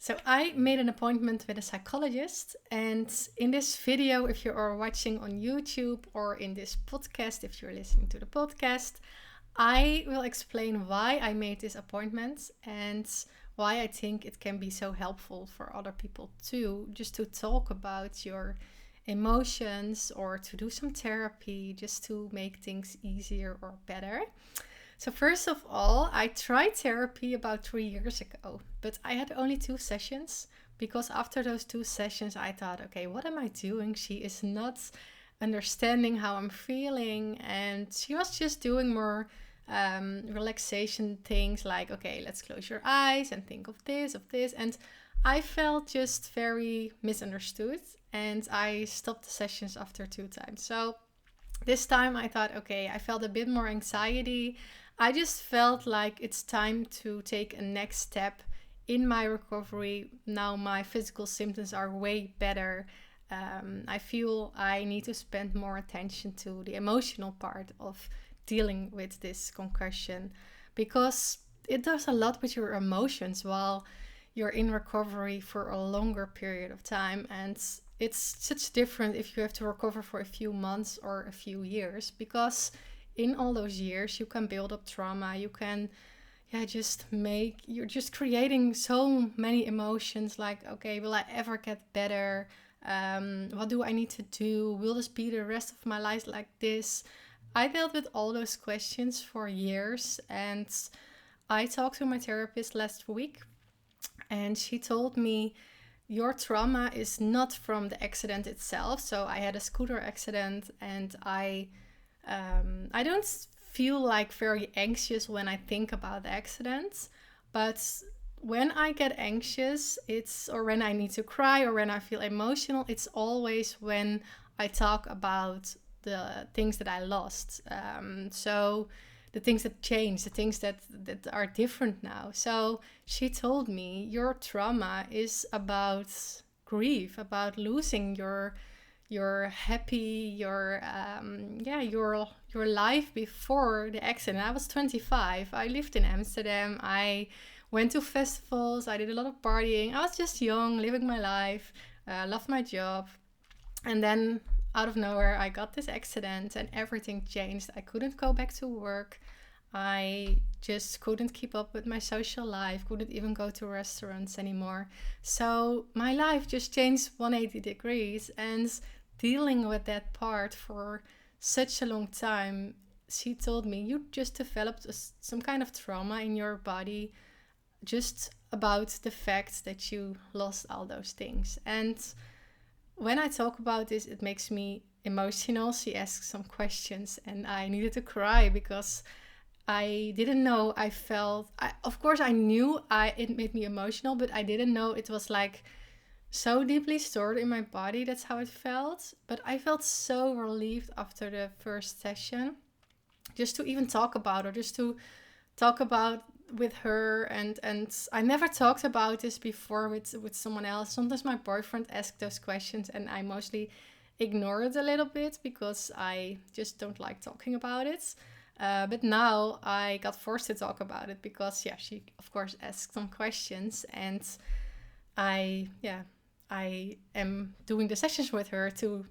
So I made an appointment with a psychologist, and in this video, if you are watching on YouTube, or in this podcast, if you're listening to the podcast, I will explain why I made this appointment and why I think it can be so helpful for other people too, just to talk about your emotions or to do some therapy just to make things easier or better. So first of all, I tried therapy about 3 years ago, but I had only 2 sessions because after those 2 sessions, I thought, okay, what am I doing? She is not understanding how I'm feeling, and she was just doing more relaxation things like, okay, let's close your eyes and think of this, and I felt just very misunderstood, and I stopped the sessions after 2 times. So this time I thought, okay, I felt a bit more anxiety. I just felt like it's time to take a next step in my recovery. Now my physical symptoms are way better. I feel I need to spend more attention to the emotional part of dealing with this concussion, because it does a lot with your emotions while you're in recovery for a longer period of time. And it's such different if you have to recover for a few months or a few years, because in all those years you can build up trauma. You can you're just creating so many emotions like, okay, will I ever get better? What do I need to do? Will this be the rest of my life like this? I dealt with all those questions for years, and I talked to my therapist last week, and she told me your trauma is not from the accident itself. So I had a scooter accident, and I don't feel like very anxious when I think about the accident, but when I get anxious, or when I need to cry or when I feel emotional, it's always when I talk about the things that I lost. So the things that changed, the things that are different now. So she told me your trauma is about grief, about losing your happy, your life before the accident. I was 25. I lived in Amsterdam. I went to festivals. I did a lot of partying. I was just young, living my life. Loved my job. And then out of nowhere, I got this accident and everything changed. I couldn't go back to work. I just couldn't keep up with my social life, couldn't even go to restaurants anymore. So my life just changed 180 degrees, and dealing with that part for such a long time, she told me, you just developed some kind of trauma in your body just about the fact that you lost all those things. And when I talk about this, it makes me emotional. She asked some questions and I needed to cry because I didn't know of course I knew it made me emotional, but I didn't know it was like so deeply stored in my body. That's how it felt. But I felt so relieved after the first session, just to even talk about her, just to talk about with her. And I never talked about this before with someone else. Sometimes my boyfriend asked those questions and I mostly ignore it a little bit because I just don't like talking about it. But now I got forced to talk about it because she of course asked some questions, and I am doing the sessions with her to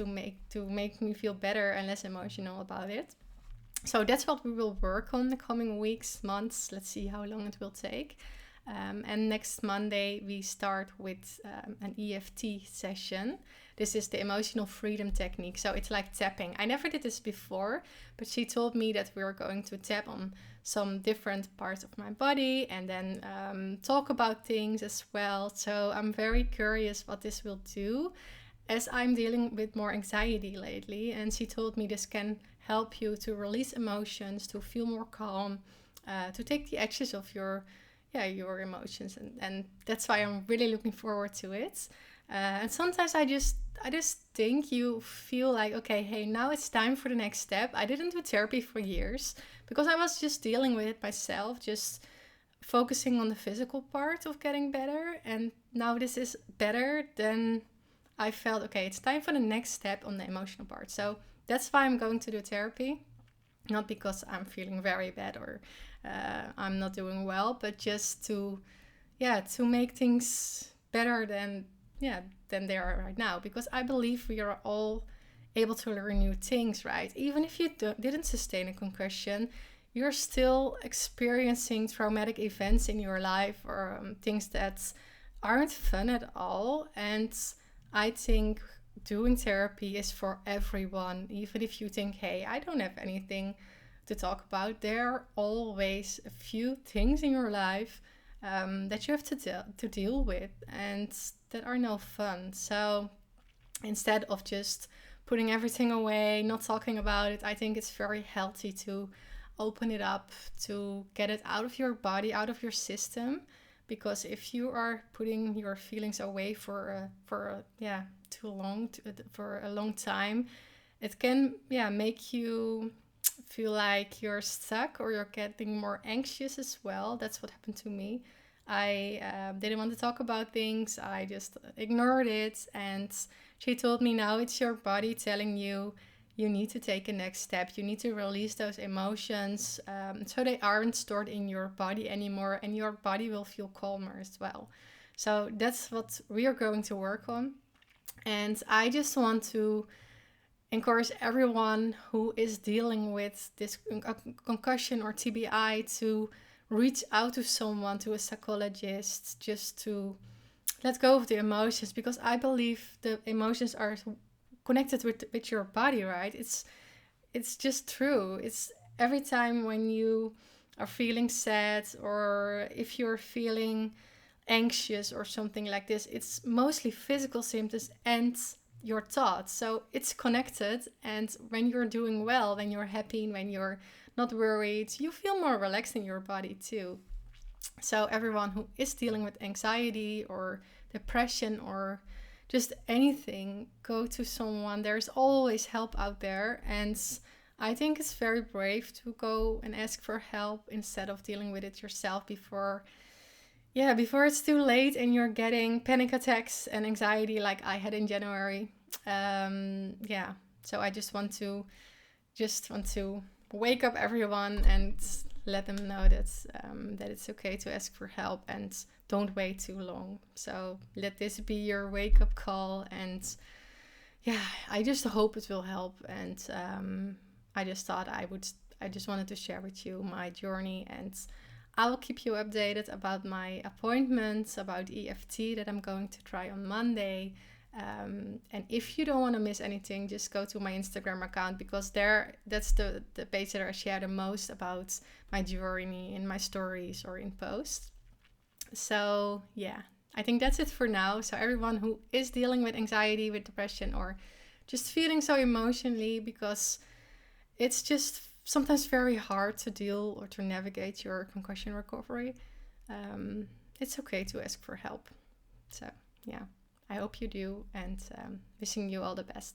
make me feel better and less emotional about it. So that's what we will work on the coming weeks, months. Let's see how long it will take. And next Monday we start with an EFT session. This is the emotional freedom technique. So it's like tapping. I never did this before, but she told me that we are going to tap on some different parts of my body and then talk about things as well. So I'm very curious what this will do, as I'm dealing with more anxiety lately. And she told me this can help you to release emotions, to feel more calm, to take the edges of your emotions. And that's why I'm really looking forward to it. And sometimes I just think you feel like, okay, hey, now it's time for the next step. I didn't do therapy for years because I was just dealing with it myself, just focusing on the physical part of getting better. And now this is better, then I felt, okay, it's time for the next step on the emotional part. So that's why I'm going to do therapy. Not because I'm feeling very bad or I'm not doing well, but just to to make things better than they are right now. Because I believe we are all able to learn new things, right? Even if you didn't sustain a concussion, you're still experiencing traumatic events in your life, or things that aren't fun at all. And I think doing therapy is for everyone. Even if you think, hey, I don't have anything to talk about, there are always a few things in your life that you have to deal with, and that are no fun. So instead of just putting everything away, not talking about it, I think it's very healthy to open it up, to get it out of your body, out of your system. Because if you are putting your feelings away for a long time, it can make you feel like you're stuck, or you're getting more anxious as well. That's what happened to me. I didn't want to talk about things. I just ignored it. And she told me, now it's your body telling you need to take a next step. You need to release those emotions, so they aren't stored in your body anymore, and your body will feel calmer as well. So that's what we are going to work on. And I just want to encourage everyone who is dealing with this concussion or TBI to reach out to someone, to a psychologist, just to let go of the emotions. Because I believe the emotions are connected with your body, right? It's just true. It's every time when you are feeling sad, or if you're feeling anxious or something like this, it's mostly physical symptoms and your thoughts. So it's connected. And when you're doing well, when you're happy, when you're not worried, you feel more relaxed in your body too. So everyone who is dealing with anxiety or depression or just anything, go to someone. There's always help out there. And I think it's very brave to go and ask for help instead of dealing with it yourself before it's too late and you're getting panic attacks and anxiety like I had in January. So I just want to wake up everyone and let them know that it's okay to ask for help, and don't wait too long. So let this be your wake up call. And I just hope it will help. And I just thought I just wanted to share with you my journey, and I will keep you updated about my appointments, about EFT that I'm going to try on Monday. And if you don't want to miss anything, just go to my Instagram account, because that's the page that I share the most about my journey in my stories or in posts. So I think that's it for now. So everyone who is dealing with anxiety, with depression, or just feeling so emotionally, because it's just sometimes very hard to deal or to navigate your concussion recovery, it's okay to ask for help. So I hope you do, and wishing you all the best.